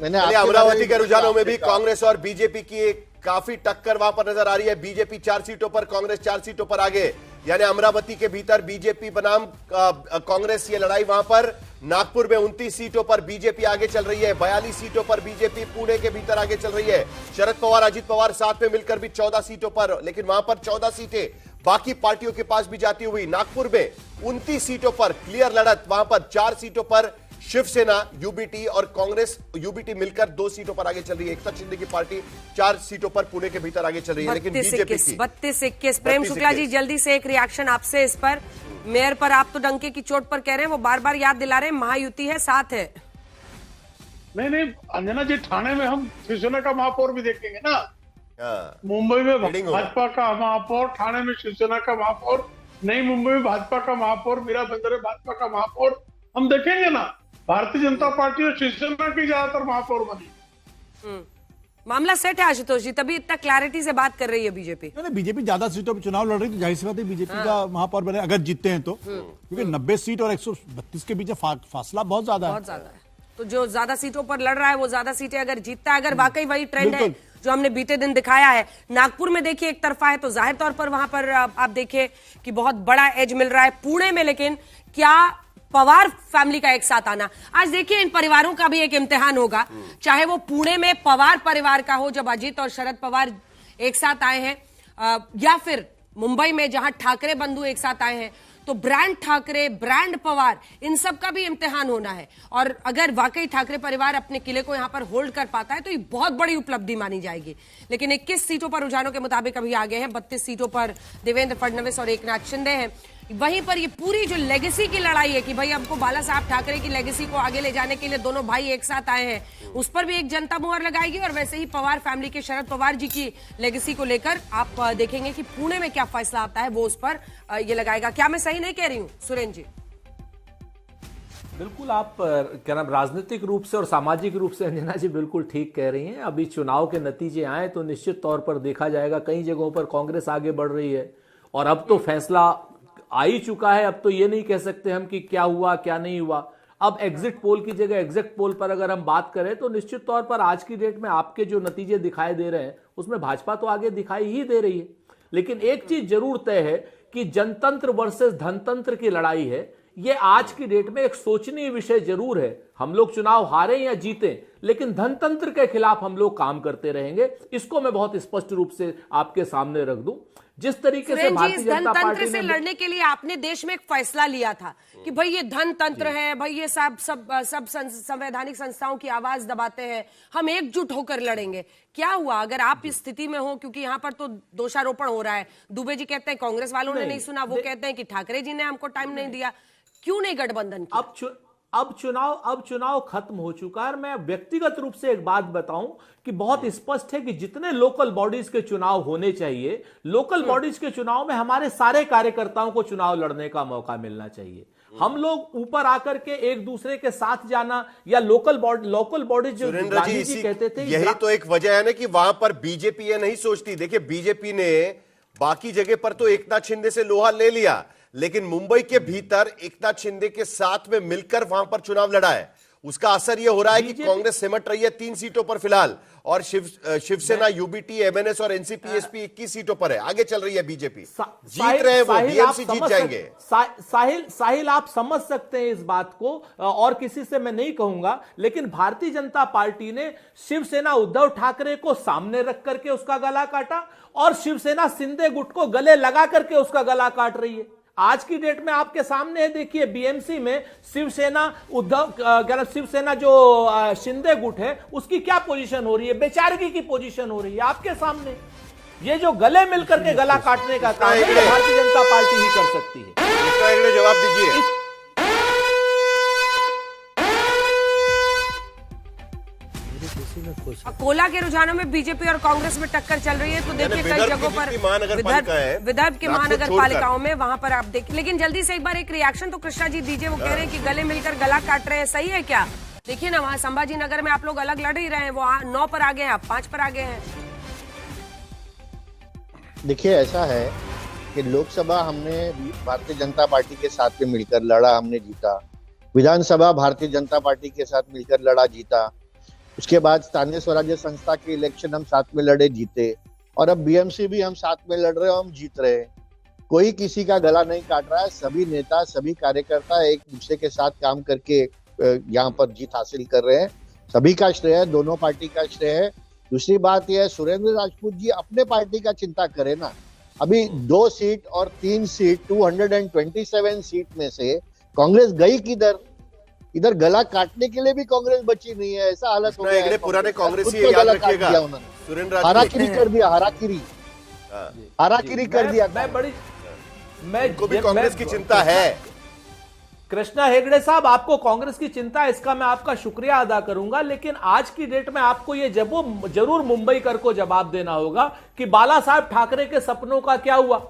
मैंने अमरावती के रुझानों में भी कांग्रेस और बीजेपी की एक काफी टक्कर वहां पर नजर आ रही है। बीजेपी 4 सीटों पर, कांग्रेस 4 सीटों पर आगे, यानी अमरावती के भीतर बीजेपी बनाम कांग्रेस ये लड़ाई वहां पर। नागपुर में 29 सीटों पर बीजेपी आगे चल रही है, 42 सीटों पर बीजेपी पुणे के भीतर आगे चल रही है। शरद पवार अजित पवार साथ में मिलकर भी 14 सीटों पर, लेकिन वहां पर 14 सीटें बाकी पार्टियों के पास भी जाती हुई। नागपुर में 29 सीटों पर क्लियर लड़त, वहां पर 4 सीटों पर शिवसेना, यूबीटी और कांग्रेस, यूबीटी मिलकर 2 सीटों पर आगे चल रही है। एकनाथ शिंदे की पार्टी 4 सीटों पर पुणे के भीतर आगे चल रही है, लेकिन बीजेपी की 32-21। प्रेम शुक्ला जी, जल्दी से एक रिएक्शन आपसे इस पर। मेयर पर आप तो डंके की चोट पर कह रहे हैं, वो बार बार याद दिला रहे हैं महायुति है, साथ है। नहीं, अंजना जी, ठाणे में हम शिवसेना का महापौर भी देखेंगे ना। मुंबई में भाजपा का महापौर, ठाणे में शिवसेना का महापौर, नई मुंबई में भाजपा का महापौर, मीरा बंदर में भाजपा का महापौर, हम देखेंगे ना। भारतीय जनता पार्टी और शिवसेना की ज्यादातर महापौर बनी। मामला सेट है आशुतोष जी, तभी इतना क्लैरिटी से बात कर रही है बीजेपी। बीजेपी ज्यादा सीटों पर चुनाव लड़ रही, तो जाहिर सी बात है बीजेपी का महापौर बने अगर जीतते हैं तो, क्योंकि 90 सीट और 132 के बीच फासला बहुत ज्यादा है। तो जो ज्यादा सीटों पर लड़ रहा है वो ज्यादा सीटें अगर जीतता है, अगर वाकई वही ट्रेंड है जो हमने बीते दिन दिखाया है। नागपुर में देखिए एक तरफा है, तो जाहिर तौर पर वहां पर आप देखिए कि बहुत बड़ा एज मिल रहा है। पुणे में लेकिन क्या पवार फैमिली का एक साथ आना, आज देखिए इन परिवारों का भी एक इम्तिहान होगा, चाहे वो पुणे में पवार परिवार का हो जब अजित और शरद पवार एक साथ आए हैं, या फिर मुंबई में जहां ठाकरे बंधु एक साथ आए हैं, तो ब्रांड ठाकरे, ब्रांड पवार, इन सब का भी इम्तिहान होना है। और अगर वाकई ठाकरे परिवार अपने किले को यहां पर होल्ड कर पाता है तो ये बहुत बड़ी उपलब्धि मानी जाएगी। लेकिन 21 सीटों पर रुझानों के मुताबिक अभी आगे हैं, 32 सीटों पर देवेंद्र फडणवीस और एकनाथ शिंदे हैं। वहीं पर ये पूरी जो लेगेसी की लड़ाई है कि भाई हमको बाला साहब ठाकरे की लेगेसी को आगे ले जाने के लिए दोनों भाई एक साथ आए हैं, उस पर भी एक जनता मुहर लगाएगी। और वैसे ही पवार फैमिली के शरद पवार जी की लेगेसी को लेकर आप देखेंगे कि पुणे में क्या फैसला आता है, वो उस पर ये लगाएगा। क्या मैं सही नहीं कह रही हूं सुरेंद्र जी? बिल्कुल, आप क्या नाम, राजनीतिक रूप से और सामाजिक रूप से अंजना जी बिल्कुल ठीक कह रही हैं। अभी चुनाव के नतीजे आए तो निश्चित तौर पर देखा जाएगा, कई जगहों पर कांग्रेस आगे बढ़ रही है और अब तो फैसला आ ही चुका है। अब तो ये नहीं कह सकते हम कि क्या हुआ क्या नहीं हुआ। अब एग्जिट पोल की जगह एग्जिट पोल पर अगर हम बात करें तो निश्चित तौर पर आज की डेट में आपके जो नतीजे दिखाई दे रहे हैं उसमें भाजपा तो आगे दिखाई ही दे रही है। लेकिन एक चीज जरूर तय है कि जनतंत्र वर्सेस धनतंत्र की लड़ाई है। ये आज की डेट में एक सोचनीय विषय जरूर है। हम लोग चुनाव हारे या जीते, लेकिन धनतंत्र के खिलाफ हम लोग काम करते रहेंगे। इसको मैं बहुत स्पष्ट रूप से आपके सामने रख दूं। जिस तरीके से भारतीय जनता पार्टी से लड़ने के लिए आपने देश में एक फैसला लिया था कि भाई ये धनतंत्र है, भाई ये सब संवैधानिक संस्थाओं की आवाज दबाते हैं, हम एकजुट होकर लड़ेंगे। क्या हुआ अगर आप इस स्थिति में हो? क्योंकि यहाँ पर तो दोषारोपण हो रहा है, दुबे जी कहते हैं कांग्रेस वालों ने नहीं सुना, वो कहते हैं कि ठाकरे जी ने हमको टाइम नहीं दिया। क्यों नहीं गठबंधन किया? अब चुनाव खत्म हो चुका है। मैं व्यक्तिगत रूप से एक बात बताऊं कि बहुत स्पष्ट है कि जितने लोकल बॉडीज के चुनाव होने चाहिए, लोकल बॉडीज के चुनाव में हमारे सारे कार्यकर्ताओं को चुनाव लड़ने का मौका मिलना चाहिए। हम लोग ऊपर आकर के एक दूसरे के साथ जाना या लोकल बॉडीज जो गांधी जी कहते थे, यही तो एक वजह है ना कि वहां पर बीजेपी ये नहीं सोचती। देखिए, बीजेपी ने बाकी जगह पर तो एकनाथ शिंदे से लोहा ले लिया, लेकिन मुंबई के भीतर एकनाथ शिंदे के साथ में मिलकर वहां पर चुनाव लड़ा है। उसका असर यह हो रहा है कि कांग्रेस सिमट रही है 3 सीटों पर फिलहाल, और शिवसेना, यूबीटी, एमएनएस और एनसीपी, एसपी 21 सीटों पर है। आगे चल रही है बीजेपी, जीत रहे हैं वो, बीएमसी जीत जाएंगे। साहिल, आप समझ सकते हैं इस बात को, और किसी से मैं नहीं कहूंगा, लेकिन भारतीय जनता पार्टी ने शिवसेना उद्धव ठाकरे को सामने रख करके उसका गला काटा और शिवसेना शिंदे गुट को गले लगा करके उसका गला काट रही है। आज की डेट में आपके सामने है, देखिए बीएमसी में शिवसेना शिवसेना जो शिंदे गुट है उसकी क्या पोजीशन हो रही है, बेचारगी की पोजीशन हो रही है आपके सामने। ये जो गले मिलकर के गला काटने का काम है भारतीय जनता पार्टी ही कर सकती है। जवाब दीजिए। अकोला के रुझानों में बीजेपी और कांग्रेस में टक्कर चल रही है, तो देखिए कई जगहों पर विदर्भ की महानगर पालिकाओं में वहां पर आप देखिए। लेकिन जल्दी से एक बार एक रिएक्शन तो कृष्णा जी दीजिए। वो कह रहे हैं कि गले मिलकर गला काट रहे हैं, सही है क्या? देखिए ना, वहां संभाजी नगर में आप लोग अलग लड़ ही रहे हैं, वो 9 पर आ गए हैं, आप 5 पर आ गए हैं। देखिए, ऐसा है कि लोकसभा हमने भारतीय जनता पार्टी के साथ में मिलकर लड़ा, हमने जीता। विधानसभा भारतीय जनता पार्टी के साथ मिलकर लड़ा, जीता। उसके बाद स्थानीय स्वराज्य संस्था के इलेक्शन हम साथ में लड़े, जीते, और अब बीएमसी भी हम साथ में लड़ रहे हैं, हम जीत रहे हैं। कोई किसी का गला नहीं काट रहा है। सभी नेता, सभी कार्यकर्ता एक दूसरे के साथ काम करके यहाँ पर जीत हासिल कर रहे हैं। सभी का श्रेय है, दोनों पार्टी का श्रेय है। दूसरी बात यह है, सुरेंद्र राजपूत जी अपने पार्टी का चिंता करें ना। अभी 2 सीट और 3 सीट, 227 सीट में से कांग्रेस गई किधर? इधर गला काटने के लिए भी कांग्रेस बची नहीं है, ऐसा हालत हो गया है। पुराने कांग्रेस ही याद रखिएगा, हाराकिरी कर दिया, हाराकिरी कर दिया। उनको भी कांग्रेस की चिंता है। कृष्णा हेगड़े साहब, आपको कांग्रेस की चिंता है, इसका मैं आपका शुक्रिया अदा करूंगा, लेकिन आज की डेट में आपको ये जरूर मुंबईकर को जवाब देना होगा कि बाला साहब ठाकरे के सपनों का क्या हुआ।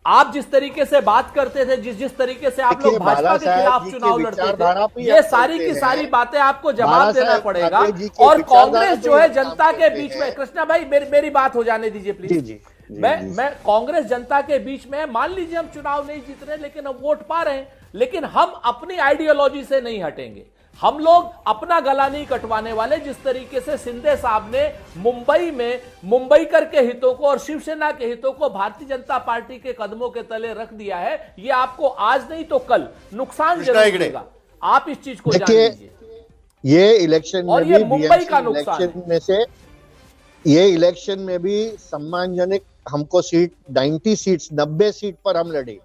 आप जिस तरीके से बात करते थे, जिस तरीके से आप लोग भाजपा के खिलाफ चुनाव लड़ते थे, ये सारी की सारी बातें आपको जवाब देना पड़ेगा। और कांग्रेस जो है जनता के बीच में, कृष्णा भाई मेरी बात हो जाने दीजिए प्लीज। मैं कांग्रेस जनता के बीच में, मान लीजिए हम चुनाव नहीं जीत रहे लेकिन हम वोट पा रहे हैं, लेकिन हम अपनी आइडियोलॉजी से नहीं हटेंगे। हम लोग अपना गला नहीं कटवाने वाले। जिस तरीके से शिंदे साहब ने मुंबई में मुंबईकर के हितों को और शिवसेना के हितों को भारतीय जनता पार्टी के कदमों के तले रख दिया है, ये आपको आज नहीं तो कल नुकसान जरूर देगा। आप इस चीज को जान लीजिए। ये इलेक्शन और में ये मुंबई का नुकसान में से, ये इलेक्शन में भी सम्मानजनक हमको सीट 90 सीट्स 90 सीट पर हम लड़े,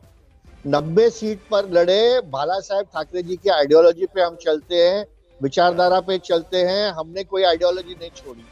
90 सीट पर लड़े। बाला साहेब ठाकरे जी की आइडियोलॉजी पे हम चलते हैं, विचारधारा पे चलते हैं। हमने कोई आइडियोलॉजी नहीं छोड़ी।